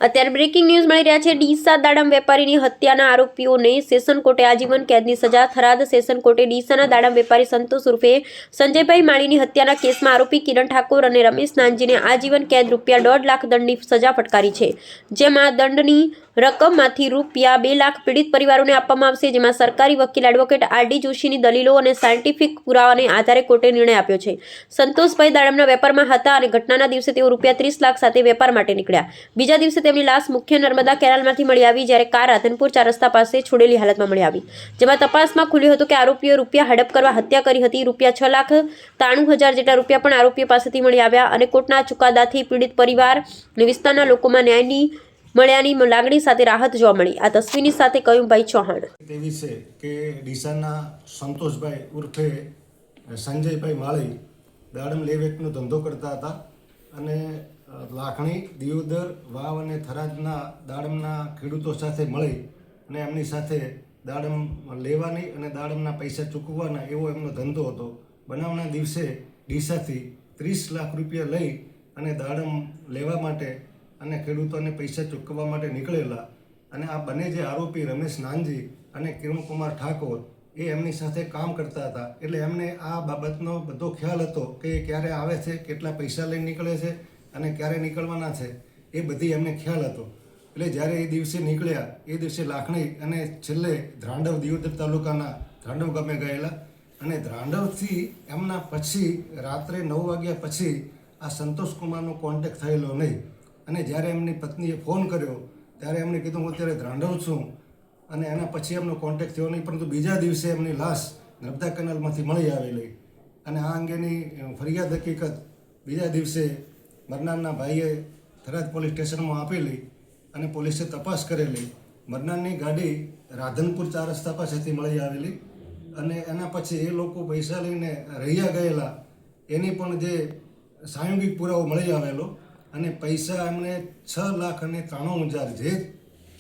અત્યારે breaking news મળી રહ્યા છે। ડીસા દાડમ વેપારીની હત્યાના આરોપીઓને સેશન કોર્ટે આજીવન કેદની સજા। થરાદ સેશન કોર્ટે ડીસાના દાડમ વેપારી સંતોષ ઉર્ફે સંજયભાઈ માળીની હત્યાના કેસમાં આરોપી કિરણ ઠાકોર અને રમેશ નાનજીને આજીવન કેદ ₹1.5 લાખ દંડની સજા ફટકારી છે, જેમાં દંડની રકમમાંથી ₹2 લાખ પીડિત પરિવારોને આપવામાં આવશે, જેમાં સરકારી વકીલ એડવોકેટ RD જોશીની દલીલો અને સાયન્ટિફિક પુરાવાને આધારે કોર્ટે નિર્ણય આપ્યો છે। સંતોષભાઈ દાડમના વેપારમાં હતા અને ઘટનાના દિવસે તેઓ ₹30 લાખ સાથે વેપાર માટે નીકળ્યા। બીજા દિવસે તેમની લાશ મુખ્ય નર્મદા કેનાલમાંથી મળી આવી, જ્યારે કાર રાધનપુર 4 રસ્તા પાસે છોડેલી હાલતમાં મળી આવી, જેમાં તપાસમાં ખુલ્યું હતું કે આરોપીઓએ રૂપિયા હડપ કરવા હત્યા કરી હતી। ₹6,93,000 જેટલા રૂપિયા પણ આરોપીઓ પાસેથી મળી આવ્યા અને કોર્ટના ચુકાદાથી પીડિત પરિવાર અને વિસ્તારના લોકોમાં ન્યાયની મળ્યાની લાગણી સાથે રાહત જોવા મળી। આ તસવીરની સાથે કયુંભાઈ ચૌહાણ તેવી છે કે ડીસાના સંતોષભાઈ ઉર્ફે સંજયભાઈ માળી દાડમ લેવેકનો ધંધો કરતા હતા અને લાખણી, દિયોદર, વાવ અને થરાદના દાડમના ખેડૂતો સાથે મળી અને એમની સાથે દાડમ લેવાની અને દાડમના પૈસા ચૂકવવાના એવો એમનો ધંધો હતો। બનાવના દિવસે ડીસાથી ₹30 લાખ લઈ અને દાડમ લેવા માટે અને ખેડૂતોને પૈસા ચૂકવવા માટે નીકળેલા અને આ બંને જે આરોપી રમેશ નાનજી અને કિરણકુમાર ઠાકોર એ એમની સાથે કામ કરતા હતા, એટલે એમને આ બાબતનો બધો ખ્યાલ હતો કે ક્યારે આવે છે, કેટલા પૈસા લઈને નીકળે છે અને ક્યારે નીકળવાના છે, એ બધી એમને ખ્યાલ હતો। એટલે જ્યારે એ દિવસે નીકળ્યા એ દિવસે લાખણી અને છેલ્લે ધ્રાંડવ દિયોદર તાલુકાના ધ્રાંડવ ગામે ગયેલા અને ધ્રાંડવથી એમના પછી રાત્રે 9 વાગ્યા પછી આ સંતોષકુમારનો કોન્ટેક્ટ થયેલો નહીં અને જ્યારે એમની પત્નીએ ફોન કર્યો ત્યારે એમણે કીધું હું અત્યારે ધ્રાંડવ છું અને એના પછી એમનો કોન્ટેક્ટ થયો નહીં, પરંતુ બીજા દિવસે એમની લાશ નર્મદા કેનાલમાંથી મળી આવેલી અને આ અંગેની ફરિયાદ હકીકત બીજા દિવસે મરનારના ભાઈએ થરાદ પોલીસ સ્ટેશનમાં આપેલી અને પોલીસે તપાસ કરેલી। મરનારની ગાડી રાધનપુર 4 રસ્તા પાસેથી મળી આવેલી અને એના પછી એ લોકો પૈસા લઈને રહ્યા ગયેલા એની પણ જે સાંયોગિક પુરાવો મળી આવેલો અને પૈસા એમણે ₹6,93,000 જે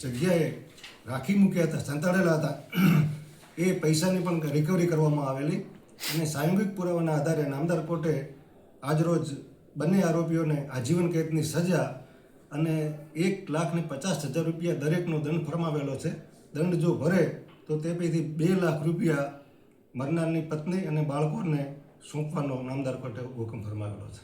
જગ્યાએ રાખી મૂક્યા હતા, સંતાડેલા હતા, એ પૈસાની પણ રિકવરી કરવામાં આવેલી અને સાંયોગિક પુરાવાના આધારે નામદાર કોર્ટે આજરોજ બંને આરોપીઓને આજીવન કેદની સજા અને ₹1,50,000 દરેકનો દંડ ફરમાવેલો છે। દંડ જો ભરે તો તે પૈકી ₹2 લાખ મરનારની પત્ની અને બાળકોને સોંપવાનો નામદાર કોર્ટે હુકમ ફરમાવેલો છે।